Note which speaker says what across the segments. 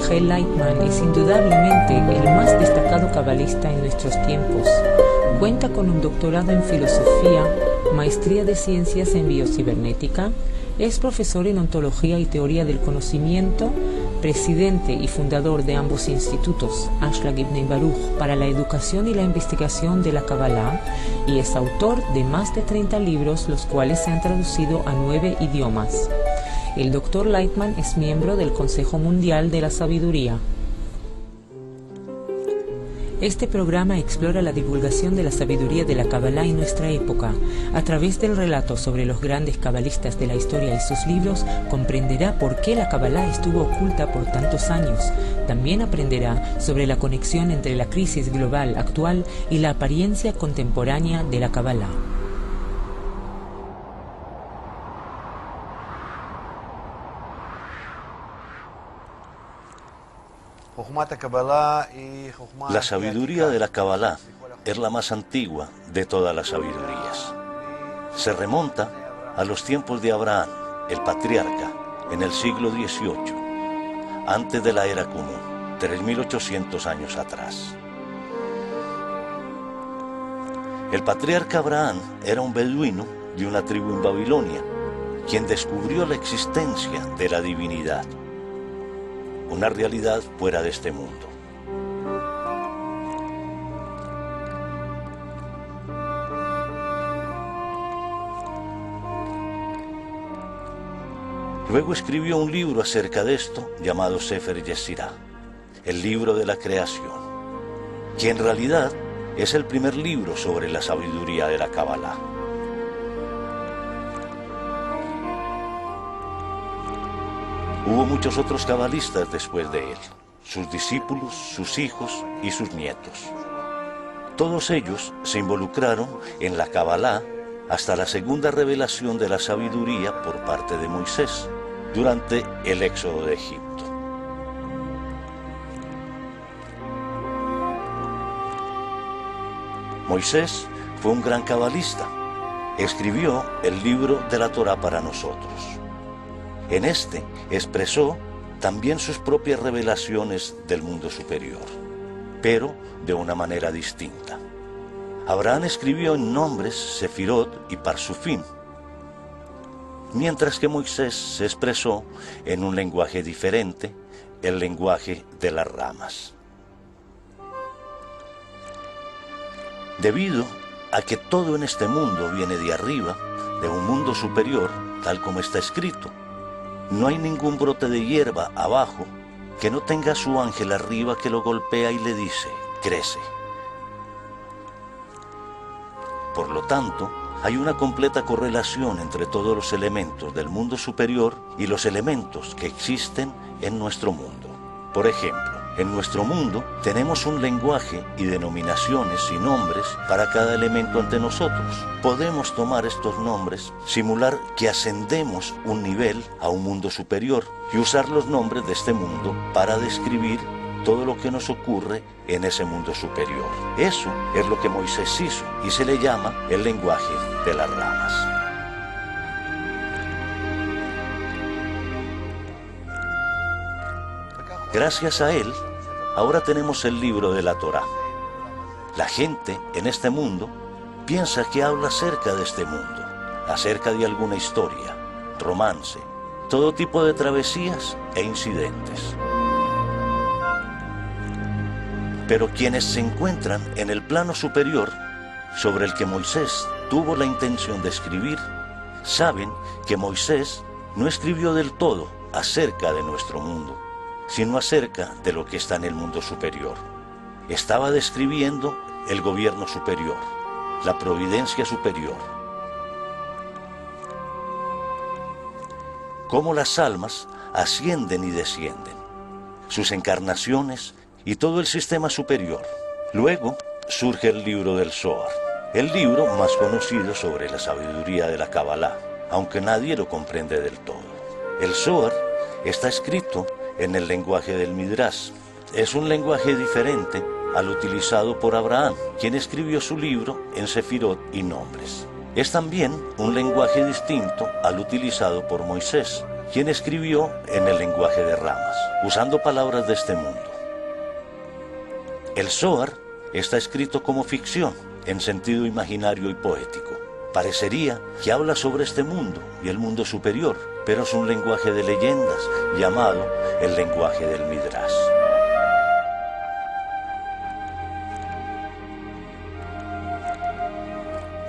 Speaker 1: G. Lightman es indudablemente el más destacado cabalista en nuestros tiempos. Cuenta con un doctorado en filosofía, maestría de ciencias en biocibernética, es profesor en ontología y teoría del conocimiento, presidente y fundador de ambos institutos, Ashlag Ibn Baruch, para la educación y la investigación de la Kabbalah, y es autor de más de 30 libros, los cuales se han traducido a 9 idiomas. El Dr. Lightman es miembro del Consejo Mundial de la Sabiduría. Este programa explora la divulgación de la sabiduría de la Kabbalah en nuestra época. A través del relato sobre los grandes cabalistas de la historia y sus libros, comprenderá por qué la Kabbalah estuvo oculta por tantos años. También aprenderá sobre la conexión entre la crisis global actual y la apariencia contemporánea de la Kabbalah.
Speaker 2: La sabiduría de la Kabbalah es la más antigua de todas las sabidurías. Se remonta a los tiempos de Abraham, el patriarca, en el siglo XVIII, antes de la era común, 3.800 años atrás. El patriarca Abraham era un beduino de una tribu en Babilonia, quien descubrió la existencia de la divinidad, una realidad fuera de este mundo. Luego escribió un libro acerca de esto llamado Sefer Yetzirah, el libro de la creación, que en realidad es el primer libro sobre la sabiduría de la Kabbalah. Hubo muchos otros cabalistas después de él, sus discípulos, sus hijos y sus nietos. Todos ellos se involucraron en la Kabbalah hasta la segunda revelación de la sabiduría por parte de Moisés, durante el éxodo de Egipto. Moisés fue un gran cabalista. Escribió el libro de la Torá para nosotros. En este expresó también sus propias revelaciones del mundo superior, pero de una manera distinta. Abraham escribió en nombres Sefirot y Parsufim, mientras que Moisés se expresó en un lenguaje diferente, el lenguaje de las ramas. Debido a que todo en este mundo viene de arriba, de un mundo superior, tal como está escrito, no hay ningún brote de hierba abajo que no tenga su ángel arriba que lo golpea y le dice, crece. Por lo tanto, hay una completa correlación entre todos los elementos del mundo superior y los elementos que existen en nuestro mundo. Por ejemplo, en nuestro mundo tenemos un lenguaje y denominaciones y nombres para cada elemento ante nosotros. Podemos tomar estos nombres, simular que ascendemos un nivel a un mundo superior y usar los nombres de este mundo para describir todo lo que nos ocurre en ese mundo superior. Eso es lo que Moisés hizo y se le llama el lenguaje de las ramas. Gracias a él, ahora tenemos el libro de la Torá. La gente en este mundo piensa que habla acerca de este mundo, acerca de alguna historia, romance, todo tipo de travesías e incidentes. Pero quienes se encuentran en el plano superior, sobre el que Moisés tuvo la intención de escribir, saben que Moisés no escribió del todo acerca de nuestro mundo, sino acerca de lo que está en el mundo superior. Estaba describiendo el gobierno superior, la providencia superior. Cómo las almas ascienden y descienden, sus encarnaciones y todo el sistema superior. Luego surge el libro del Zohar, el libro más conocido sobre la sabiduría de la Kabbalah, aunque nadie lo comprende del todo. El Zohar está escrito en el lenguaje del Midrash. Es un lenguaje diferente al utilizado por Abraham, quien escribió su libro en Sefirot y nombres. Es también un lenguaje distinto al utilizado por Moisés, quien escribió en el lenguaje de ramas, usando palabras de este mundo. El Zohar está escrito como ficción, en sentido imaginario y poético. Parecería que habla sobre este mundo y el mundo superior, pero es un lenguaje de leyendas llamado el lenguaje del Midrash.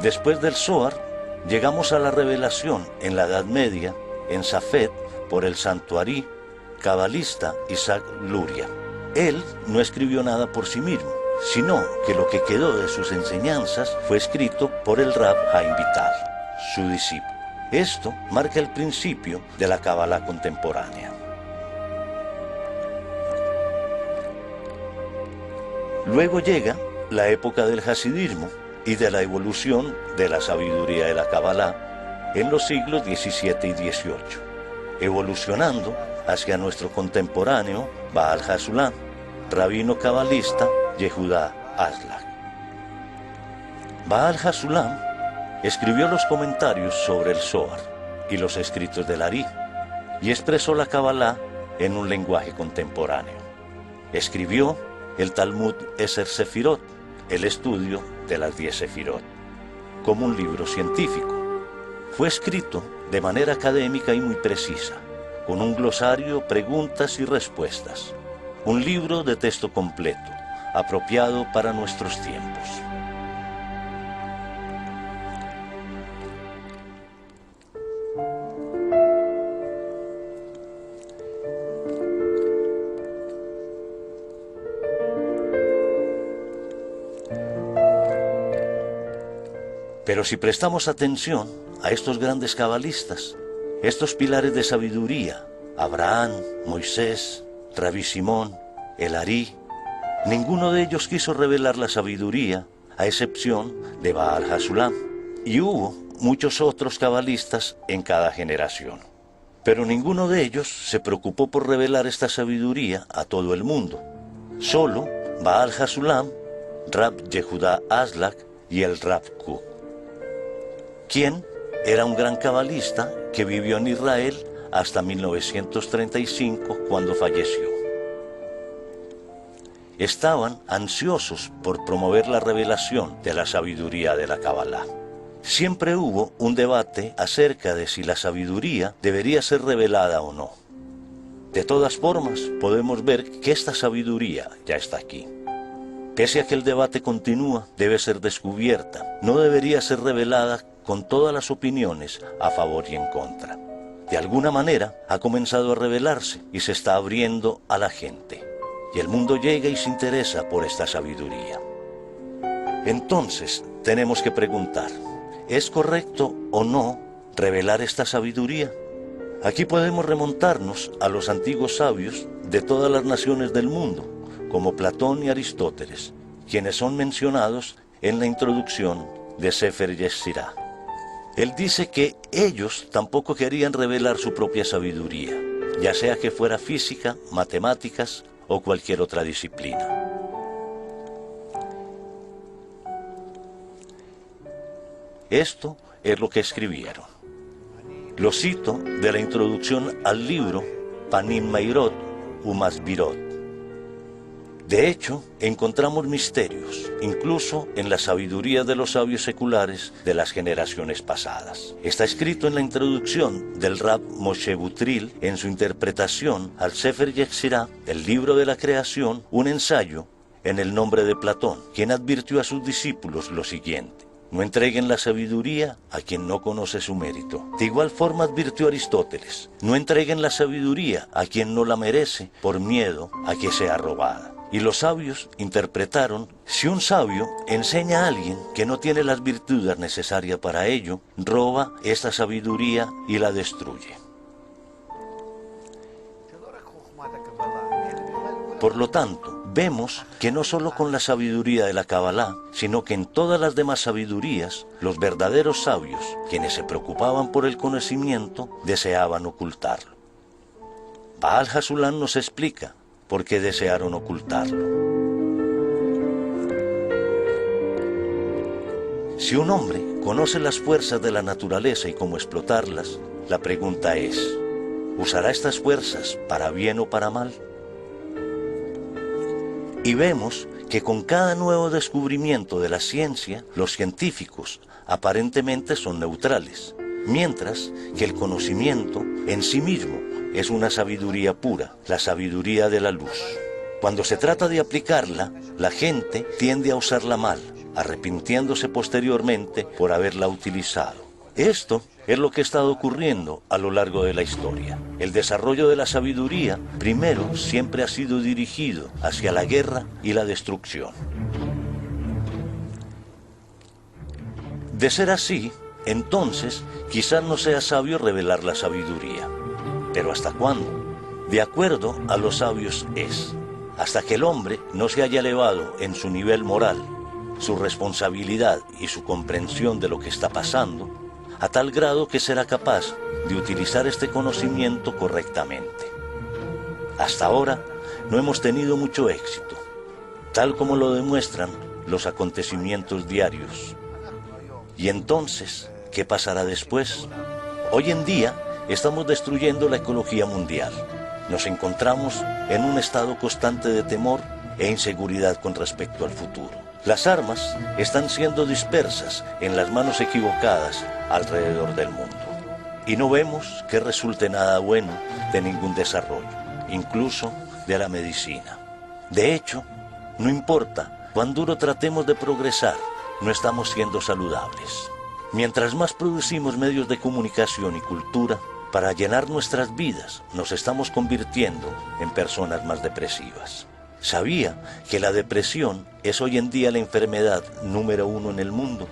Speaker 2: Después del Zohar, llegamos a la revelación en la Edad Media, en Safed, por el santo Ari, cabalista Isaac Luria. Él no escribió nada por sí mismo, sino que lo que quedó de sus enseñanzas fue escrito por el Rab Haim Vital, su discípulo. Esto marca el principio de la Kabbalah contemporánea. Luego llega la época del Hasidismo y de la evolución de la sabiduría de la Kabbalah en los siglos XVII y XVIII, evolucionando hacia nuestro contemporáneo Baal Hasulam, rabino cabalista Yehudá Aslak. Baal Hasulam escribió los comentarios sobre el Zohar y los escritos del Ari y expresó la Kabbalah en un lenguaje contemporáneo. Escribió el Talmud Eser Sefirot, el estudio de las 10 Sefirot, como un libro científico. Fue escrito de manera académica y muy precisa, con un glosario, preguntas y respuestas. Un libro de texto completo, apropiado para nuestros tiempos. Pero si prestamos atención a estos grandes cabalistas, estos pilares de sabiduría, Abraham, Moisés, Rabí Simón, el Ari, ninguno de ellos quiso revelar la sabiduría, a excepción de Baal Hasulam, y hubo muchos otros cabalistas en cada generación. Pero ninguno de ellos se preocupó por revelar esta sabiduría a todo el mundo. Solo Baal Hasulam, Rab Yehudá Aslak y el Rab Kook, quien era un gran cabalista que vivió en Israel hasta 1935, cuando falleció. Estaban ansiosos por promover la revelación de la sabiduría de la Kabbalah. Siempre hubo un debate acerca de si la sabiduría debería ser revelada o no. De todas formas, podemos ver que esta sabiduría ya está aquí. Pese a que el debate continúa, debe ser descubierta, no debería ser revelada con todas las opiniones a favor y en contra. De alguna manera ha comenzado a revelarse y se está abriendo a la gente. Y el mundo llega y se interesa por esta sabiduría. Entonces tenemos que preguntar, ¿es correcto o no revelar esta sabiduría? Aquí podemos remontarnos a los antiguos sabios de todas las naciones del mundo, como Platón y Aristóteles, quienes son mencionados en la introducción de Sefer Yetzirah. Él dice que ellos tampoco querían revelar su propia sabiduría, ya sea que fuera física, matemáticas o cualquier otra disciplina. Esto es lo que escribieron. Lo cito de la introducción al libro Panim Meirot Umasbirot. De hecho, encontramos misterios, incluso en la sabiduría de los sabios seculares de las generaciones pasadas. Está escrito en la introducción del Rab Moshe Butril, en su interpretación al Sefer Yetzirah, el libro de la creación, un ensayo en el nombre de Platón, quien advirtió a sus discípulos lo siguiente: no entreguen la sabiduría a quien no conoce su mérito. De igual forma advirtió Aristóteles: no entreguen la sabiduría a quien no la merece por miedo a que sea robada. Y los sabios interpretaron: si un sabio enseña a alguien que no tiene las virtudes necesarias para ello, roba esta sabiduría y la destruye. Por lo tanto, vemos que no solo con la sabiduría de la Kabbalah, sino que en todas las demás sabidurías, los verdaderos sabios, quienes se preocupaban por el conocimiento, deseaban ocultarlo. Baal Hasulam nos explica por qué desearon ocultarlo. Si un hombre conoce las fuerzas de la naturaleza y cómo explotarlas, la pregunta es: ¿Usará estas fuerzas para bien o para mal? Y vemos que con cada nuevo descubrimiento de la ciencia, los científicos aparentemente son neutrales, mientras que el conocimiento en sí mismo es una sabiduría pura, la sabiduría de la luz. Cuando se trata de aplicarla, la gente tiende a usarla mal, arrepintiéndose posteriormente por haberla utilizado. Esto es lo que ha estado ocurriendo a lo largo de la historia. El desarrollo de la sabiduría, primero, siempre ha sido dirigido hacia la guerra y la destrucción. De ser así, entonces, quizás no sea sabio revelar la sabiduría. ¿Pero hasta cuándo? De acuerdo a los sabios es, hasta que el hombre no se haya elevado en su nivel moral, su responsabilidad y su comprensión de lo que está pasando, a tal grado que será capaz de utilizar este conocimiento correctamente. Hasta ahora no hemos tenido mucho éxito, tal como lo demuestran los acontecimientos diarios. Y entonces, ¿qué pasará después? Hoy en día estamos destruyendo la ecología mundial. Nos encontramos en un estado constante de temor e inseguridad con respecto al futuro. Las armas están siendo dispersas en las manos equivocadas alrededor del mundo. Y no vemos que resulte nada bueno de ningún desarrollo, incluso de la medicina. De hecho, no importa cuán duro tratemos de progresar, no estamos siendo saludables. Mientras más producimos medios de comunicación y cultura, para llenar nuestras vidas, nos estamos convirtiendo en personas más depresivas. ¿Sabía que la depresión es hoy en día la enfermedad número 1 en el mundo?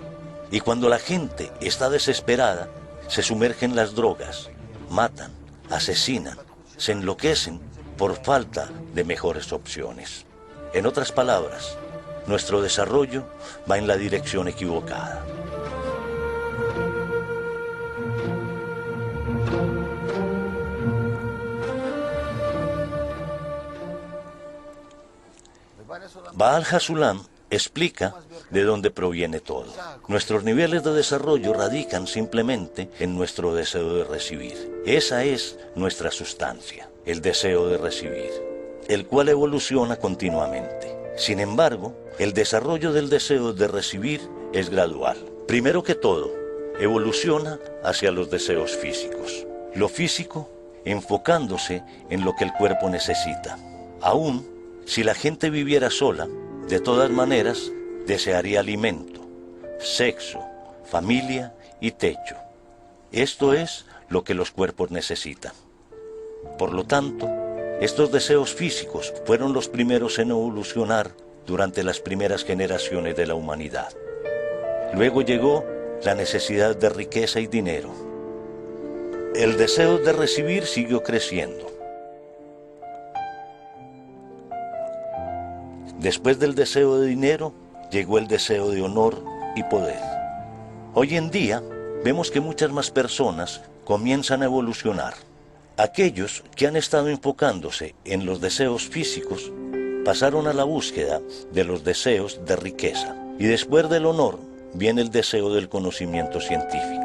Speaker 2: Y cuando la gente está desesperada, se sumerge en las drogas, matan, asesinan, se enloquecen por falta de mejores opciones. En otras palabras, nuestro desarrollo va en la dirección equivocada. Baal Hasulam explica de dónde proviene todo. Nuestros niveles de desarrollo radican simplemente en nuestro deseo de recibir. Esa es nuestra sustancia, el deseo de recibir, el cual evoluciona continuamente. Sin embargo, el desarrollo del deseo de recibir es gradual. Primero que todo, evoluciona hacia los deseos físicos. Lo físico enfocándose en lo que el cuerpo necesita. Aún si la gente viviera sola, de todas maneras desearía alimento, sexo, familia y techo. Esto es lo que los cuerpos necesitan. Por lo tanto, estos deseos físicos fueron los primeros en evolucionar durante las primeras generaciones de la humanidad. Luego llegó la necesidad de riqueza y dinero. El deseo de recibir siguió creciendo. Después del deseo de dinero, llegó el deseo de honor y poder. Hoy en día, vemos que muchas más personas comienzan a evolucionar. Aquellos que han estado enfocándose en los deseos físicos, pasaron a la búsqueda de los deseos de riqueza. Y después del honor, viene el deseo del conocimiento científico.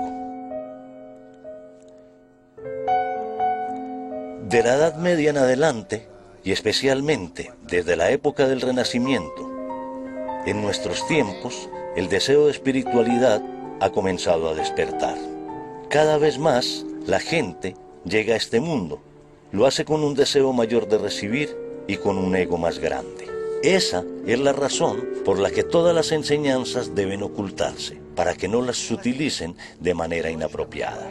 Speaker 2: De la Edad Media en adelante, y especialmente desde la época del Renacimiento, en nuestros tiempos, el deseo de espiritualidad ha comenzado a despertar. Cada vez más, la gente llega a este mundo, lo hace con un deseo mayor de recibir y con un ego más grande. Esa es la razón por la que todas las enseñanzas deben ocultarse, para que no las utilicen de manera inapropiada.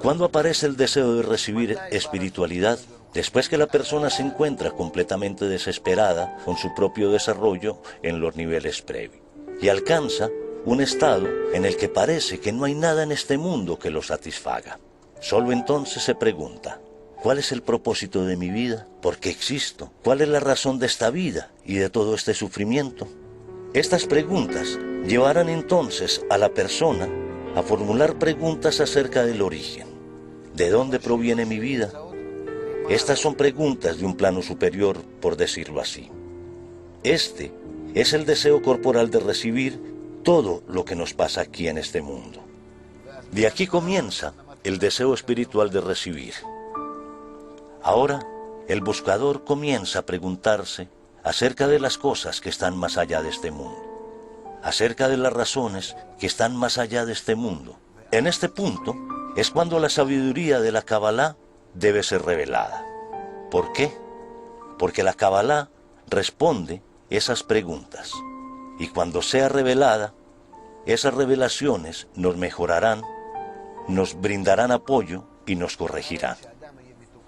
Speaker 2: ¿Cuándo aparece el deseo de recibir espiritualidad? Después que la persona se encuentra completamente desesperada con su propio desarrollo en los niveles previos y alcanza un estado en el que parece que no hay nada en este mundo que lo satisfaga. Solo entonces se pregunta, ¿cuál es el propósito de mi vida? ¿Por qué existo? ¿Cuál es la razón de esta vida y de todo este sufrimiento? Estas preguntas llevarán entonces a la persona a formular preguntas acerca del origen. ¿De dónde proviene mi vida? Estas son preguntas de un plano superior, por decirlo así. Este es el deseo corporal de recibir todo lo que nos pasa aquí en este mundo. De aquí comienza el deseo espiritual de recibir. Ahora, el buscador comienza a preguntarse acerca de las cosas que están más allá de este mundo, acerca de las razones que están más allá de este mundo. En este punto es cuando la sabiduría de la Kabbalah debe ser revelada. ¿Por qué? Porque la Kabbalah responde esas preguntas, y cuando sea revelada, esas revelaciones nos mejorarán, nos brindarán apoyo y nos corregirán.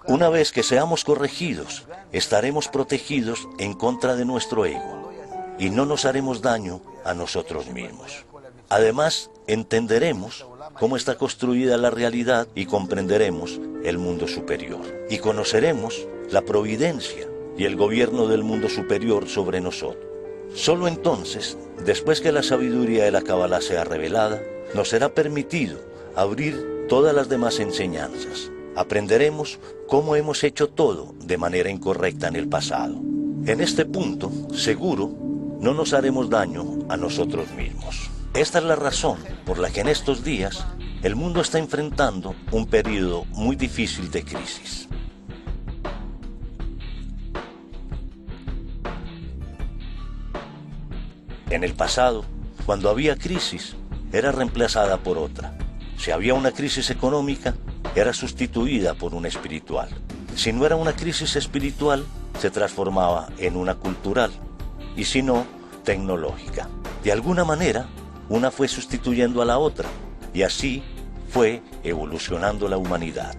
Speaker 2: Una vez que seamos corregidos, estaremos protegidos en contra de nuestro ego y no nos haremos daño a nosotros mismos. Además, entenderemos cómo está construida la realidad y comprenderemos el mundo superior. Y conoceremos la providencia y el gobierno del mundo superior sobre nosotros. Solo entonces, después que la sabiduría de la Kabbalah sea revelada, nos será permitido abrir todas las demás enseñanzas. Aprenderemos cómo hemos hecho todo de manera incorrecta en el pasado. En este punto, seguro, no nos haremos daño a nosotros mismos. Esta es la razón por la que en estos días el mundo está enfrentando un periodo muy difícil de crisis. En el pasado, cuando había crisis, era reemplazada por otra. Si había una crisis económica, era sustituida por una espiritual. Si no era una crisis espiritual, se transformaba en una cultural, y si no, tecnológica. De alguna manera, una fue sustituyendo a la otra, y así fue evolucionando la humanidad.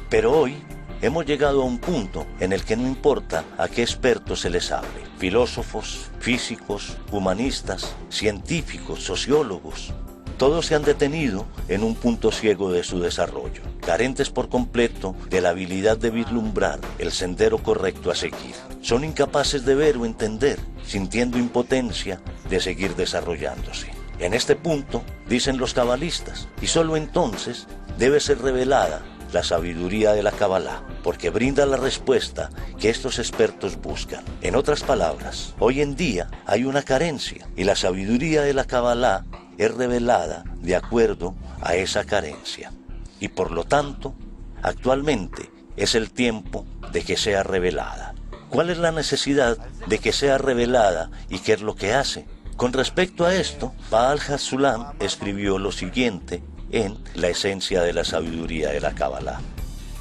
Speaker 2: Pero hoy hemos llegado a un punto en el que no importa a qué expertos se les hable, filósofos, físicos, humanistas, científicos, sociólogos, todos se han detenido en un punto ciego de su desarrollo, carentes por completo de la habilidad de vislumbrar el sendero correcto a seguir. Son incapaces de ver o entender, sintiendo impotencia de seguir desarrollándose. En este punto, dicen los cabalistas, y solo entonces debe ser revelada la sabiduría de la Kabbalah, porque brinda la respuesta que estos expertos buscan. En otras palabras, hoy en día hay una carencia, y la sabiduría de la Kabbalah es revelada de acuerdo a esa carencia. Y por lo tanto, actualmente es el tiempo de que sea revelada. ¿Cuál es la necesidad de que sea revelada y qué es lo que hace? Con respecto a esto, Baal HaSulam escribió lo siguiente en La esencia de la sabiduría de la Kabbalah.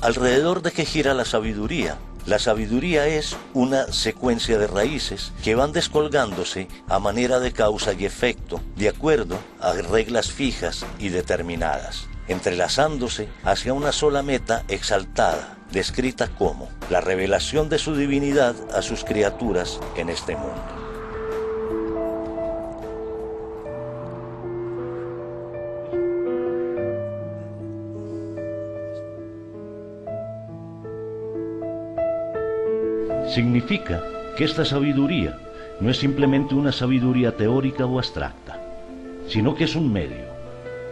Speaker 2: ¿Alrededor de qué gira la sabiduría? La sabiduría es una secuencia de raíces que van descolgándose a manera de causa y efecto, de acuerdo a reglas fijas y determinadas, entrelazándose hacia una sola meta exaltada, descrita como la revelación de su divinidad a sus criaturas en este mundo.
Speaker 3: Significa que esta sabiduría no es simplemente una sabiduría teórica o abstracta, sino que es un medio,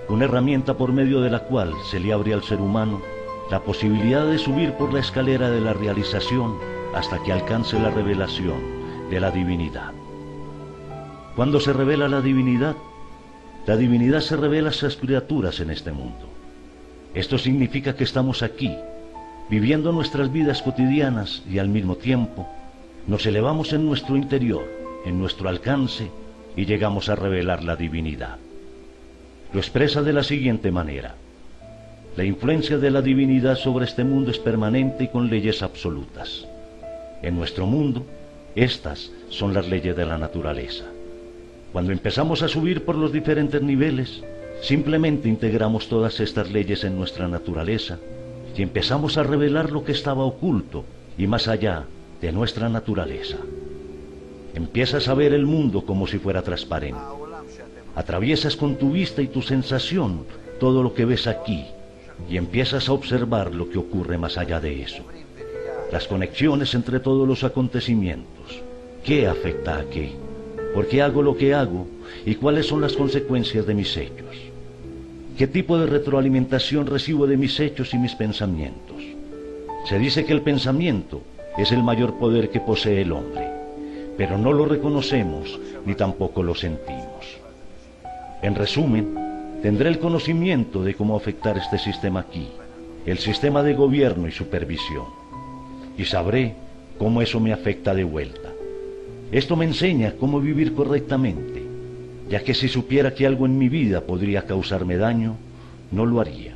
Speaker 3: una herramienta por medio de la cual se le abre al ser humano la posibilidad de subir por la escalera de la realización hasta que alcance la revelación de la divinidad. Cuando se revela la divinidad se revela a sus criaturas en este mundo. Esto significa que estamos aquí, viviendo nuestras vidas cotidianas y al mismo tiempo nos elevamos en nuestro interior, en nuestro alcance y llegamos a revelar la divinidad. Lo expresa de la siguiente manera: la influencia de la divinidad sobre este mundo es permanente y con leyes absolutas. En nuestro mundo, estas son las leyes de la naturaleza. Cuando empezamos a subir por los diferentes niveles, simplemente integramos todas estas leyes en nuestra naturaleza y empezamos a revelar lo que estaba oculto y más allá de nuestra naturaleza. Empiezas a ver el mundo como si fuera transparente. Atraviesas con tu vista y tu sensación todo lo que ves aquí y empiezas a observar lo que ocurre más allá de eso. Las conexiones entre todos los acontecimientos. ¿Qué afecta a qué? ¿Por qué hago lo que hago? ¿Y cuáles son las consecuencias de mis hechos? ¿Qué tipo de retroalimentación recibo de mis hechos y mis pensamientos? Se dice que el pensamiento es el mayor poder que posee el hombre, pero no lo reconocemos ni tampoco lo sentimos. En resumen, tendré el conocimiento de cómo afectar este sistema aquí, el sistema de gobierno y supervisión. y sabré cómo eso me afecta de vuelta. Esto me enseña cómo vivir correctamente, ya que si supiera que algo en mi vida podría causarme daño, no lo haría.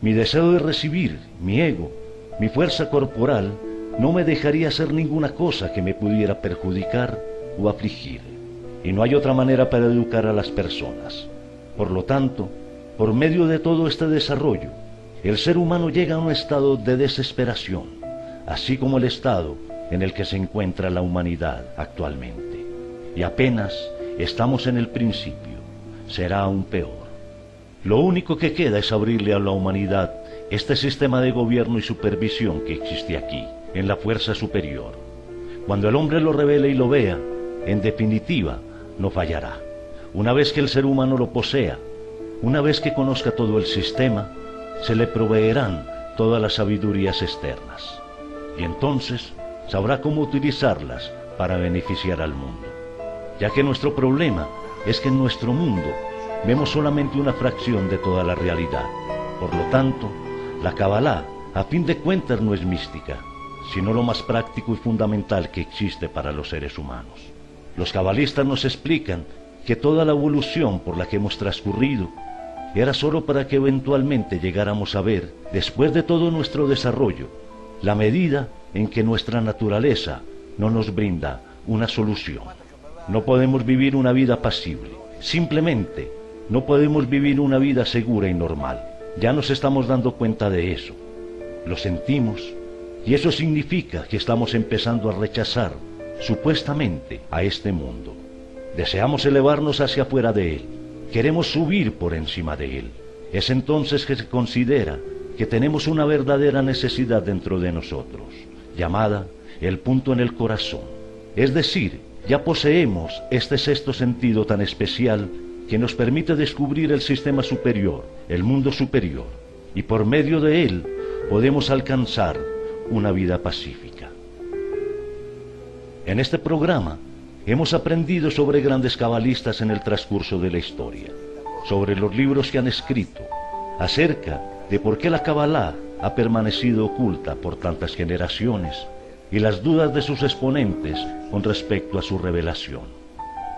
Speaker 3: Mi deseo de recibir, mi ego, mi fuerza corporal, no me dejaría hacer ninguna cosa que me pudiera perjudicar o afligir. Y no hay otra manera para educar a las personas. Por lo tanto, por medio de todo este desarrollo, el ser humano llega a un estado de desesperación, así como el estado en el que se encuentra la humanidad actualmente. Y apenas estamos en el principio, será aún peor. Lo único que queda es abrirle a la humanidad este sistema de gobierno y supervisión que existe aquí, en la fuerza superior. Cuando el hombre lo revele y lo vea, en definitiva, no fallará. Una vez que el ser humano lo posea, una vez que conozca todo el sistema, se le proveerán todas las sabidurías externas. Y entonces sabrá cómo utilizarlas para beneficiar al mundo. Ya que nuestro problema es que en nuestro mundo vemos solamente una fracción de toda la realidad. Por lo tanto, la Kabbalah, a fin de cuentas, no es mística, sino lo más práctico y fundamental que existe para los seres humanos. Los cabalistas nos explican que toda la evolución por la que hemos transcurrido era solo para que eventualmente llegáramos a ver, después de todo nuestro desarrollo, la medida en que nuestra naturaleza no nos brinda una solución. No podemos vivir una vida pasible, simplemente no podemos vivir una vida segura y normal. Ya nos estamos dando cuenta de eso, lo sentimos, y eso significa que estamos empezando a rechazar, supuestamente, a este mundo. Deseamos elevarnos hacia afuera de él, queremos subir por encima de él. Es entonces que se considera que tenemos una verdadera necesidad dentro de nosotros, llamada el punto en el corazón. Es decir, ya poseemos este sexto sentido tan especial que nos permite descubrir el sistema superior, el mundo superior, y por medio de él podemos alcanzar una vida pacífica. En este programa hemos aprendido sobre grandes cabalistas en el transcurso de la historia, sobre los libros que han escrito, acerca de por qué la Kabbalah ha permanecido oculta por tantas generaciones y las dudas de sus exponentes con respecto a su revelación.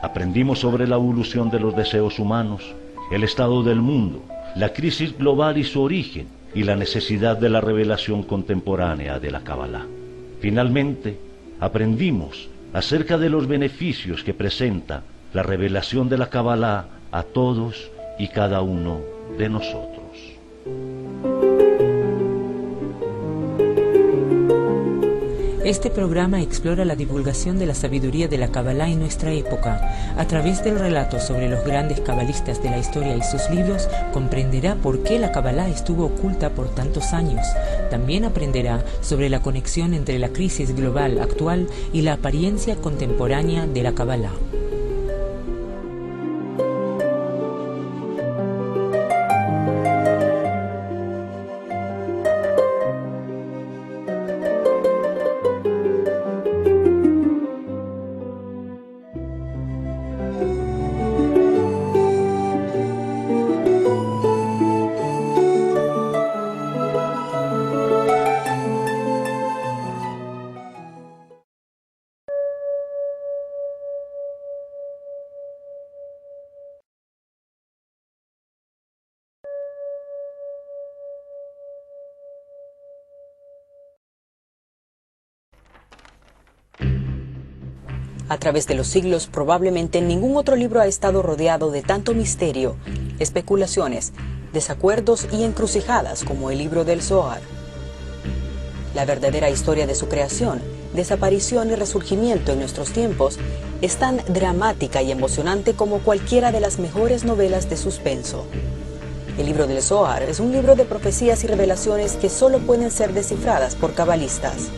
Speaker 3: Aprendimos sobre la evolución de los deseos humanos, el estado del mundo, la crisis global y su origen, y la necesidad de la revelación contemporánea de la Kabbalah. Finalmente, aprendimos acerca de los beneficios que presenta la revelación de la Kabbalah a todos y cada uno de nosotros.
Speaker 1: Este programa explora la divulgación de la sabiduría de la Kabbalah en nuestra época. A través del relato sobre los grandes cabalistas de la historia y sus libros, comprenderá por qué la Kabbalah estuvo oculta por tantos años. También aprenderá sobre la conexión entre la crisis global actual y la apariencia contemporánea de la Kabbalah. A través de los siglos, probablemente ningún otro libro ha estado rodeado de tanto misterio, especulaciones, desacuerdos y encrucijadas como el libro del Zohar. La verdadera historia de su creación, desaparición y resurgimiento en nuestros tiempos es tan dramática y emocionante como cualquiera de las mejores novelas de suspenso. El libro del Zohar es un libro de profecías y revelaciones que solo pueden ser descifradas por cabalistas.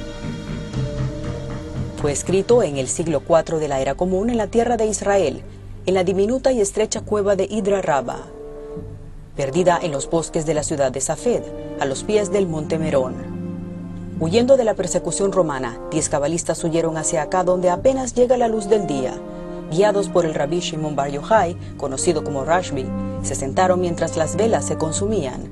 Speaker 1: Fue escrito en el siglo IV de la Era Común en la tierra de Israel, en la diminuta y estrecha cueva de Hidra Rabba, perdida en los bosques de la ciudad de Safed, a los pies del monte Merón. Huyendo de la persecución romana, 10 cabalistas huyeron hacia acá donde apenas llega la luz del día. Guiados por el rabí Shimon Bar Yochai, conocido como Rashbi, se sentaron mientras las velas se consumían.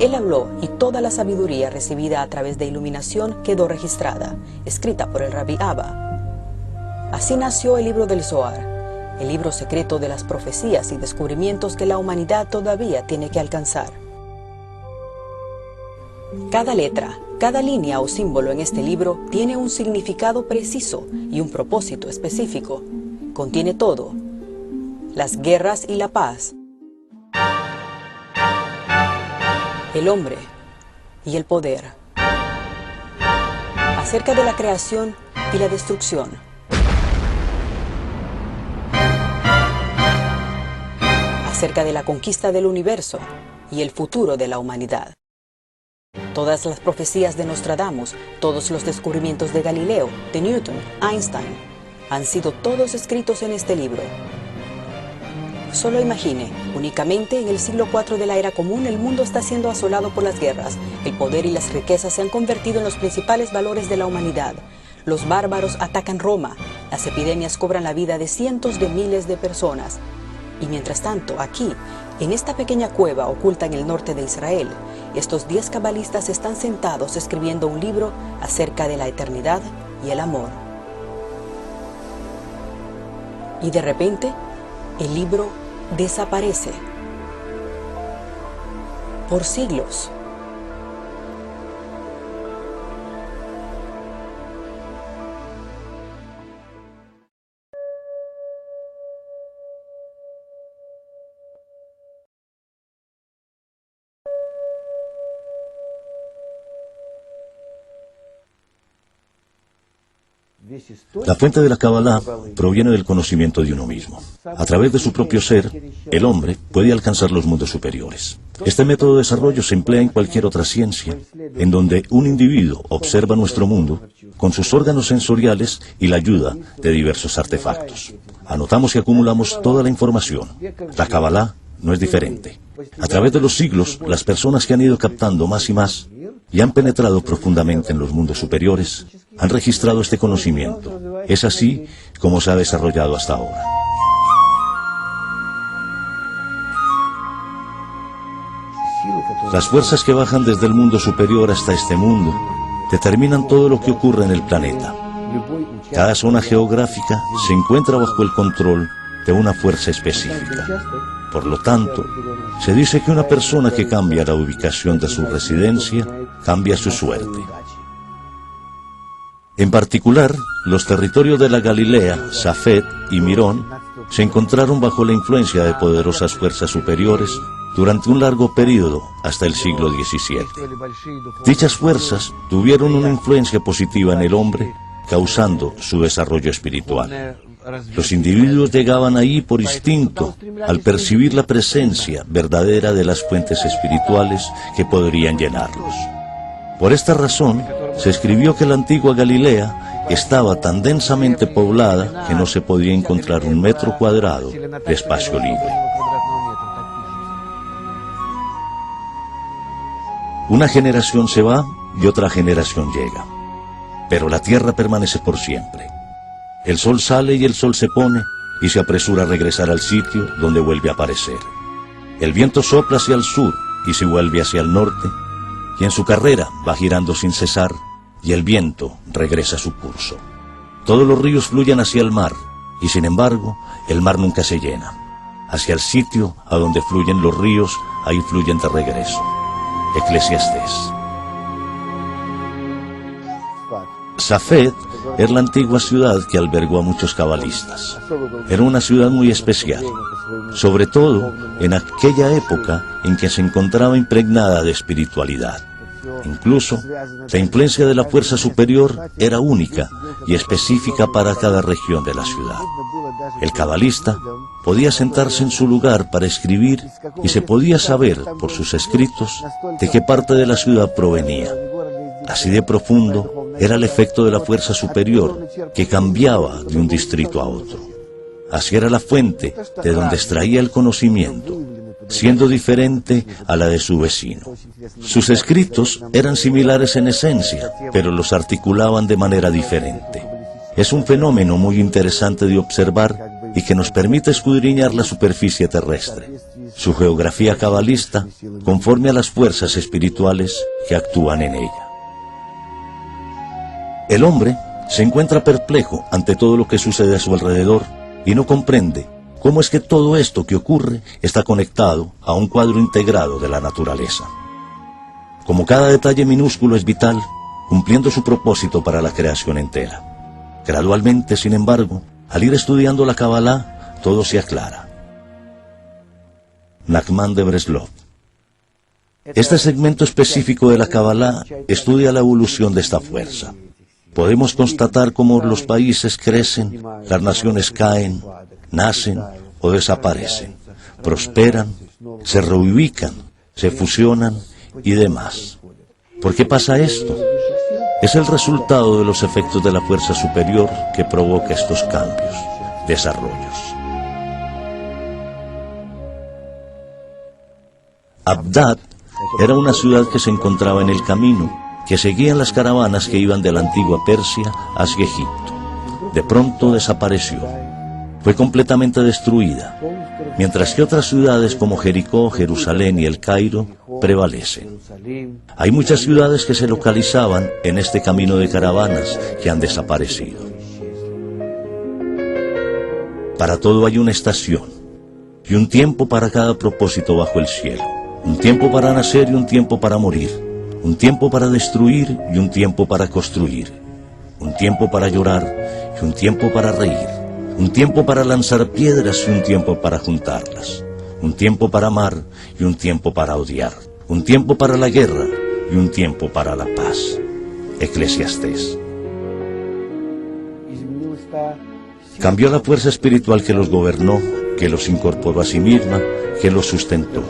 Speaker 4: Él habló y toda la sabiduría recibida a través de iluminación quedó registrada, escrita por el Rabí Abba. Así nació el libro del Zohar, el libro secreto de las profecías y descubrimientos que la humanidad todavía tiene que alcanzar. Cada letra, cada línea o símbolo en este libro tiene un significado preciso y un propósito específico. Contiene todo: las guerras y la paz, el hombre y el poder, acerca de la creación y la destrucción, acerca de la conquista del universo y el futuro de la humanidad. Todas las profecías de Nostradamus, todos los descubrimientos de Galileo, de Newton, Einstein, han sido todos escritos en este libro. Solo imagine, únicamente en el siglo IV de la era común el mundo está siendo asolado por las guerras. El poder y las riquezas se han convertido en los principales valores de la humanidad. Los bárbaros atacan Roma, las epidemias cobran la vida de cientos de miles de personas. Y mientras tanto, aquí, en esta pequeña cueva oculta en el norte de Israel, estos 10 cabalistas están sentados escribiendo un libro acerca de la eternidad y el amor. Y de repente, el libro desaparece. Por siglos.
Speaker 3: La fuente de la Kabbalah proviene del conocimiento de uno mismo. A través de su propio ser, el hombre puede alcanzar los mundos superiores. Este método de desarrollo se emplea en cualquier otra ciencia, en donde un individuo observa nuestro mundo con sus órganos sensoriales y la ayuda de diversos artefactos. Anotamos y acumulamos toda la información. La Kabbalah no es diferente. A través de los siglos, las personas que han ido captando más y más y han penetrado profundamente en los mundos superiores, han registrado este conocimiento. Es así como se ha desarrollado hasta ahora. Las fuerzas que bajan desde el mundo superior hasta este mundo determinan todo lo que ocurre en el planeta. Cada zona geográfica se encuentra bajo el control de una fuerza específica. Por lo tanto, se dice que una persona que cambia la ubicación de su residencia cambia su suerte. En particular, los territorios de la Galilea, Safed y Mirón se encontraron bajo la influencia de poderosas fuerzas superiores durante un largo periodo hasta el siglo XVII. Dichas fuerzas tuvieron una influencia positiva en el hombre, causando su desarrollo espiritual. Los individuos llegaban ahí por instinto, al percibir la presencia verdadera de las fuentes espirituales que podrían llenarlos. Por esta razón, se escribió que la antigua Galilea estaba tan densamente poblada que no se podía encontrar un metro cuadrado de espacio libre. Una generación se va y otra generación llega, pero la tierra permanece por siempre. El sol sale y el sol se pone y se apresura a regresar al sitio donde vuelve a aparecer. El viento sopla hacia el sur y se vuelve hacia el norte, y en su carrera va girando sin cesar, y el viento regresa a su curso. Todos los ríos fluyen hacia el mar, y sin embargo, el mar nunca se llena. Hacia el sitio a donde fluyen los ríos, ahí fluyen de regreso. Eclesiastés. Safed era la antigua ciudad que albergó a muchos cabalistas. Era una ciudad muy especial, sobre todo en aquella época en que se encontraba impregnada de espiritualidad. Incluso, la influencia de la fuerza superior era única y específica para cada región de la ciudad. El cabalista podía sentarse en su lugar para escribir y se podía saber por sus escritos de qué parte de la ciudad provenía. Así de profundo era el efecto de la fuerza superior que cambiaba de un distrito a otro. Así era la fuente de donde extraía el conocimiento, siendo diferente a la de su vecino. Sus escritos eran similares en esencia, pero los articulaban de manera diferente. Es un fenómeno muy interesante de observar y que nos permite escudriñar la superficie terrestre.
Speaker 2: su geografía cabalista conforme a las fuerzas espirituales que actúan en ella. El hombre se encuentra perplejo ante todo lo que sucede a su alrededor y no comprende cómo es que todo esto que ocurre está conectado a un cuadro integrado de la naturaleza. Como cada detalle minúsculo es vital, cumpliendo su propósito para la creación entera. Gradualmente, sin embargo, al ir estudiando la Kabbalah, todo se aclara. Nachman de Breslov. Este segmento específico de la Kabbalah estudia la evolución de esta fuerza. Podemos constatar cómo los países crecen, las naciones caen, nacen o desaparecen, prosperan, se reubican, se fusionan y demás. ¿Por qué pasa esto? Es el resultado de los efectos de la fuerza superior que provoca estos cambios, desarrollos. Abdad era una ciudad que se encontraba en el camino, que seguían las caravanas que iban de la antigua Persia hacia Egipto. De pronto desapareció. Fue completamente destruida, mientras que otras ciudades como Jericó, Jerusalén y el Cairo prevalecen. Hay muchas ciudades que se localizaban en este camino de caravanas que han desaparecido. Para todo hay una estación y un tiempo para cada propósito bajo el cielo. Un tiempo para nacer y un tiempo para morir. Un tiempo para destruir y un tiempo para construir. Un tiempo para llorar y un tiempo para reír. Un tiempo para lanzar piedras y un tiempo para juntarlas. Un tiempo para amar y un tiempo para odiar. Un tiempo para la guerra y un tiempo para la paz. Eclesiastés. Cambió la fuerza espiritual que los gobernó, que los incorporó a sí misma, que los sustentó.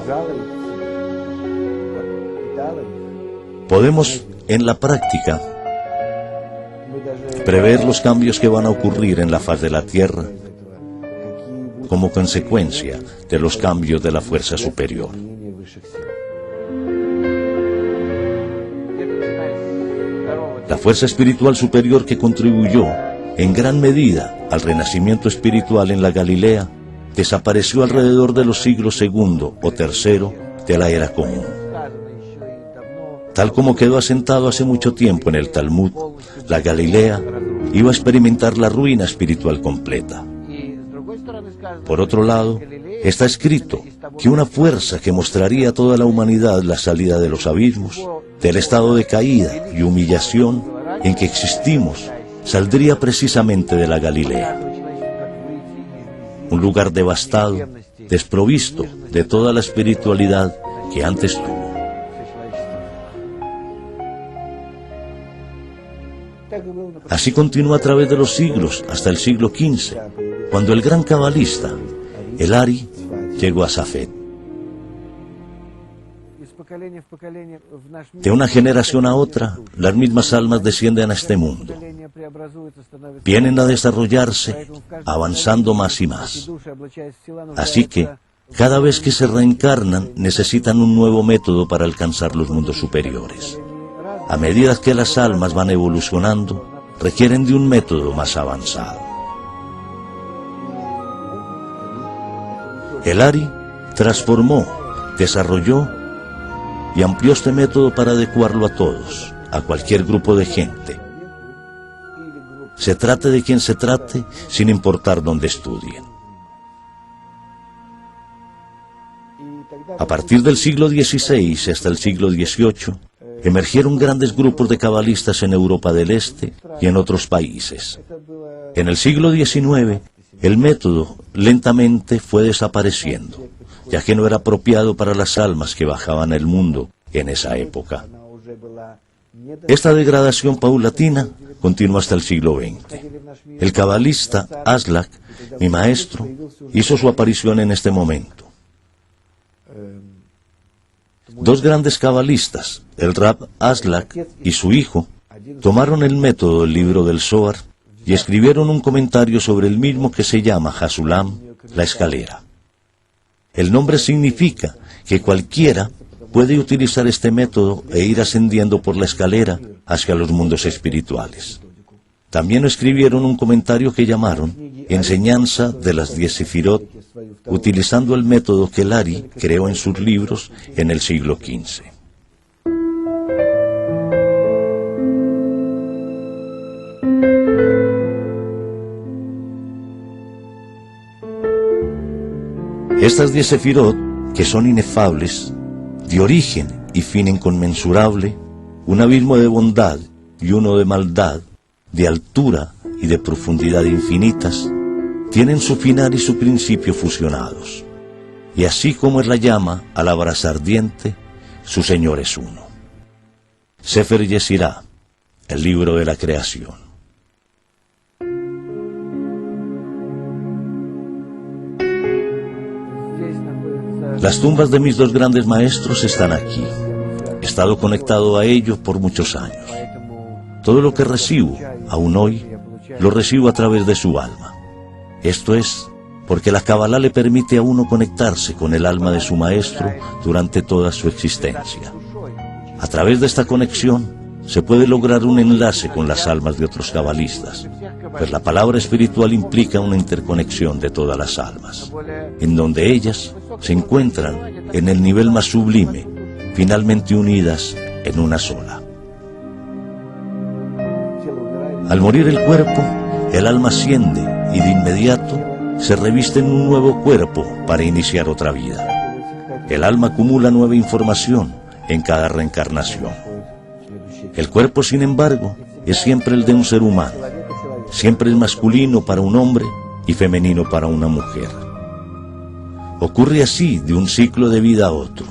Speaker 2: Podemos, en la práctica, prever los cambios que van a ocurrir en la faz de la Tierra como consecuencia de los cambios de la fuerza superior. La fuerza espiritual superior que contribuyó en gran medida al renacimiento espiritual en la Galilea desapareció alrededor de los siglos segundo o tercero de la era común. Tal como quedó asentado hace mucho tiempo en el Talmud, la Galilea iba a experimentar la ruina espiritual completa. Por otro lado, está escrito que una fuerza que mostraría a toda la humanidad la salida de los abismos, del estado de caída y humillación en que existimos, saldría precisamente de la Galilea. Un lugar devastado, desprovisto de toda la espiritualidad que antes tuvo. Así continuó a través de los siglos, hasta el siglo XV, cuando el gran cabalista, el Ari, llegó a Safed. De una generación a otra, las mismas almas descienden a este mundo. Vienen a desarrollarse, avanzando más y más. Así que, cada vez que se reencarnan, necesitan un nuevo método para alcanzar los mundos superiores. A medida que las almas van evolucionando, requieren de un método más avanzado. El Ari transformó, desarrolló y amplió este método para adecuarlo a todos, a cualquier grupo de gente. Se trate de quien se trate, sin importar dónde estudien. A partir del siglo XVI hasta el siglo XVIII, emergieron grandes grupos de cabalistas en Europa del Este y en otros países. En el siglo XIX, el método lentamente fue desapareciendo, ya que no era apropiado para las almas que bajaban al mundo en esa época. Esta degradación paulatina continuó hasta el siglo XX. El cabalista Aslak, mi maestro, hizo su aparición en este momento. Dos grandes cabalistas, el Rab Aslak y su hijo, tomaron el método del libro del Zohar y escribieron un comentario sobre el mismo que se llama Hasulam, la escalera. El nombre significa que cualquiera puede utilizar este método e ir ascendiendo por la escalera hacia los mundos espirituales. También escribieron un comentario que llamaron Enseñanza de las 10 Sefirot utilizando el método que Lari creó en sus libros en el siglo XV. Estas 10 sefirot, que son inefables, de origen y fin inconmensurable, un abismo de bondad y uno de maldad, de altura y de profundidad infinitas, tienen su final y su principio fusionados. Y así como es la llama a la brasa ardiente, su Señor es uno. Sefer Yesirá, el libro de la creación. Las tumbas de mis 2 grandes maestros están aquí. He estado conectado a ellos por muchos años. Todo lo que recibo, aún hoy, lo recibo a través de su alma. Esto es, porque la Kabbalah le permite a uno conectarse con el alma de su maestro durante toda su existencia. A través de esta conexión, se puede lograr un enlace con las almas de otros cabalistas, pues la palabra espiritual implica una interconexión de todas las almas, en donde ellas se encuentran en el nivel más sublime, finalmente unidas en una sola. Al morir el cuerpo, el alma asciende y de inmediato se reviste en un nuevo cuerpo para iniciar otra vida. El alma acumula nueva información en cada reencarnación. El cuerpo, sin embargo, es siempre el de un ser humano. Siempre es masculino para un hombre y femenino para una mujer. Ocurre así de un ciclo de vida a otro.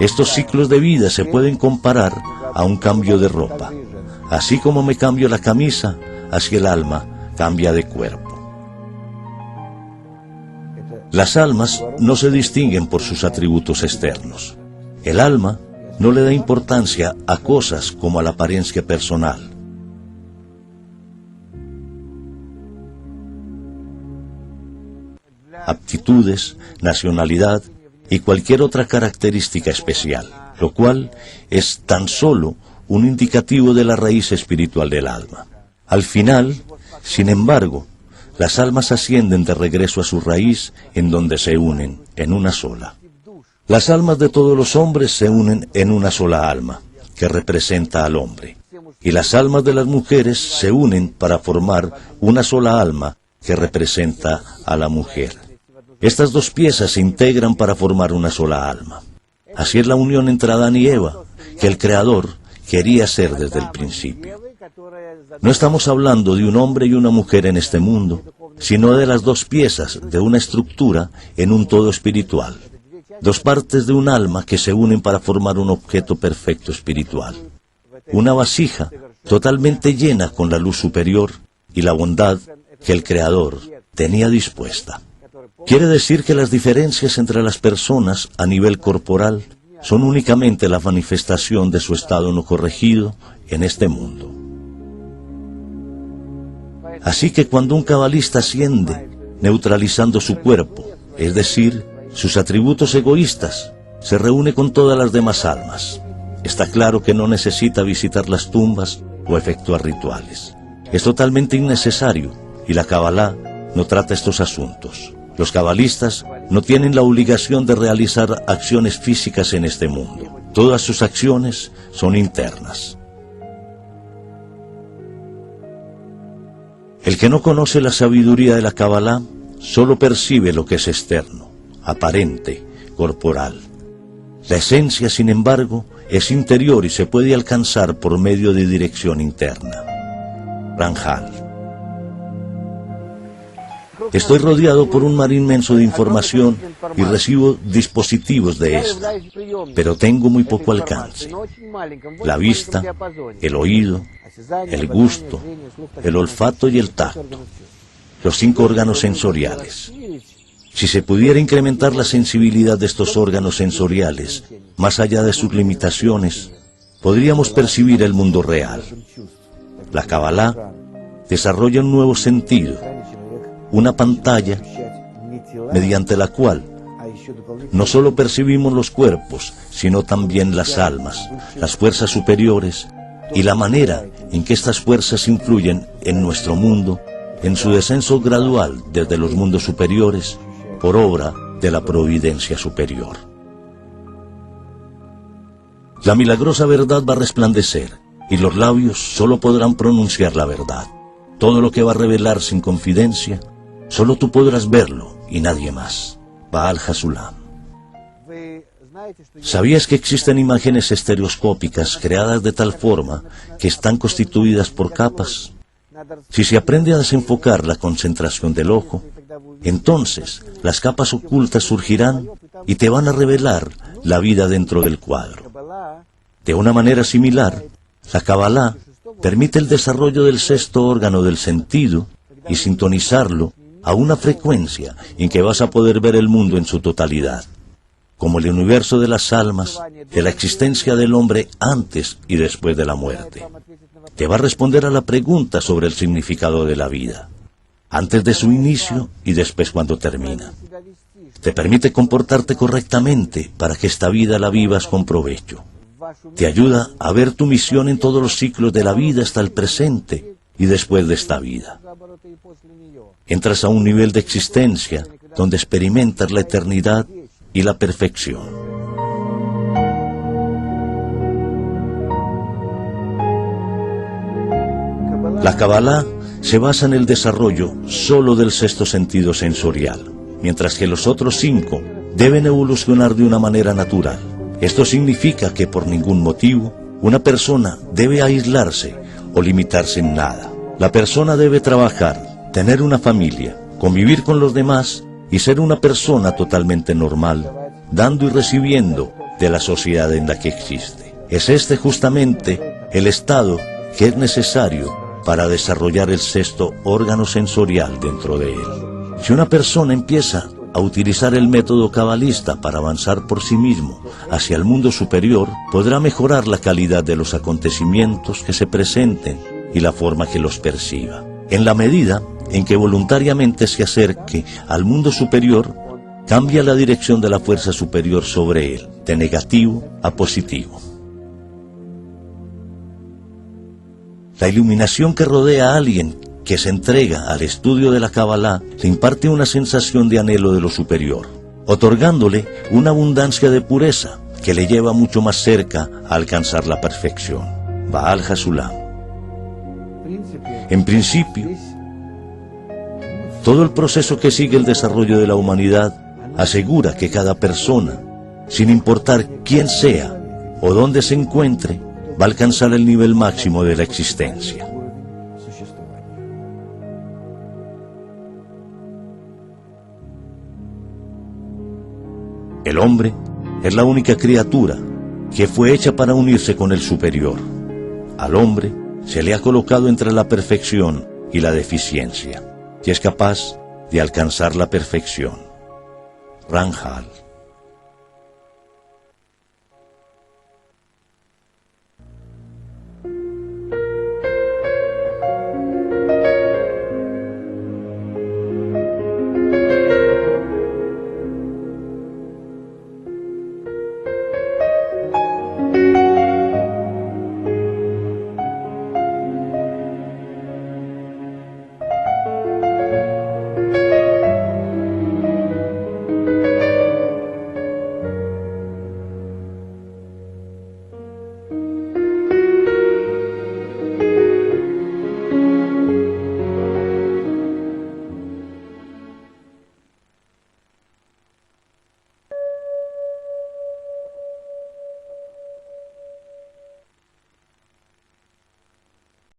Speaker 2: Estos ciclos de vida se pueden comparar a un cambio de ropa. Así como me cambio la camisa, así el alma cambia de cuerpo. Las almas no se distinguen por sus atributos externos. El alma no le da importancia a cosas como a la apariencia personal. Aptitudes, nacionalidad y cualquier otra característica especial, lo cual es tan solo un indicativo de la raíz espiritual del alma. Al final, sin embargo, las almas ascienden de regreso a su raíz, en donde se unen en una sola. Las almas de todos los hombres se unen en una sola alma, que representa al hombre, y las almas de las mujeres se unen para formar una sola alma, que representa a la mujer. Estas 2 piezas se integran para formar una sola alma. Así es la unión entre Adán y Eva, que el Creador quería hacer desde el principio. No estamos hablando de un hombre y una mujer en este mundo, sino de las 2 piezas de una estructura en un todo espiritual. 2 partes de un alma que se unen para formar un objeto perfecto espiritual. Una vasija totalmente llena con la luz superior y la bondad que el Creador tenía dispuesta. Quiere decir que las diferencias entre las personas a nivel corporal son únicamente la manifestación de su estado no corregido en este mundo. Así que cuando un cabalista asciende, neutralizando su cuerpo, es decir, sus atributos egoístas, se reúne con todas las demás almas. Está claro que no necesita visitar las tumbas o efectuar rituales. Es totalmente innecesario y la Kabbalah no trata estos asuntos. Los cabalistas no tienen la obligación de realizar acciones físicas en este mundo. Todas sus acciones son internas. El que no conoce la sabiduría de la Kabbalah solo percibe lo que es externo, aparente, corporal. La esencia, sin embargo, es interior y se puede alcanzar por medio de dirección interna. Ramjal. Estoy rodeado por un mar inmenso de información y recibo dispositivos de esta, pero tengo muy poco alcance. La vista, el oído, el gusto, el olfato y el tacto, los 5 órganos sensoriales. Si se pudiera incrementar la sensibilidad de estos órganos sensoriales, más allá de sus limitaciones, podríamos percibir el mundo real. La Kabbalah desarrolla un nuevo sentido, una pantalla mediante la cual no solo percibimos los cuerpos, sino también las almas, las fuerzas superiores y la manera en que estas fuerzas influyen en nuestro mundo, en su descenso gradual desde los mundos superiores por obra de la providencia superior. La milagrosa verdad va a resplandecer, y los labios solo podrán pronunciar la verdad. Todo lo que va a revelar sin confidencia, solo tú podrás verlo y nadie más. Baal Hasulam. ¿Sabías que existen imágenes estereoscópicas creadas de tal forma que están constituidas por capas? Si se aprende a desenfocar la concentración del ojo, entonces las capas ocultas surgirán y te van a revelar la vida dentro del cuadro. De una manera similar, la Kabbalah permite el desarrollo del sexto órgano del sentido y sintonizarlo a una frecuencia en que vas a poder ver el mundo en su totalidad, como el universo de las almas, de la existencia del hombre antes y después de la muerte. Te va a responder a la pregunta sobre el significado de la vida, antes de su inicio y después cuando termina. Te permite comportarte correctamente para que esta vida la vivas con provecho. Te ayuda a ver tu misión en todos los ciclos de la vida hasta el presente y después de esta vida. Entras a un nivel de existencia donde experimentas la eternidad y la perfección. La Kabbalah se basa en el desarrollo solo del sexto sentido sensorial, mientras que los otros 5 deben evolucionar de una manera natural. Esto significa que por ningún motivo una persona debe aislarse o limitarse en nada. La persona debe trabajar, tener una familia, convivir con los demás y ser una persona totalmente normal, dando y recibiendo de la sociedad en la que existe. Es este justamente el estado que es necesario para desarrollar el sexto órgano sensorial dentro de él. Si una persona empieza a utilizar el método cabalista para avanzar por sí mismo hacia el mundo superior, podrá mejorar la calidad de los acontecimientos que se presenten y la forma que los perciba. En la medida en que voluntariamente se acerque al mundo superior, cambia la dirección de la fuerza superior sobre él, de negativo a positivo. La iluminación que rodea a alguien que se entrega al estudio de la Kabbalah le imparte una sensación de anhelo de lo superior, otorgándole una abundancia de pureza que le lleva mucho más cerca a alcanzar la perfección. Baal Hasulam. En principio, todo el proceso que sigue el desarrollo de la humanidad asegura que cada persona, sin importar quién sea o dónde se encuentre, va a alcanzar el nivel máximo de la existencia. El hombre es la única criatura que fue hecha para unirse con el superior. Al hombre se le ha colocado entre la perfección y la deficiencia, y es capaz de alcanzar la perfección. Ramchal.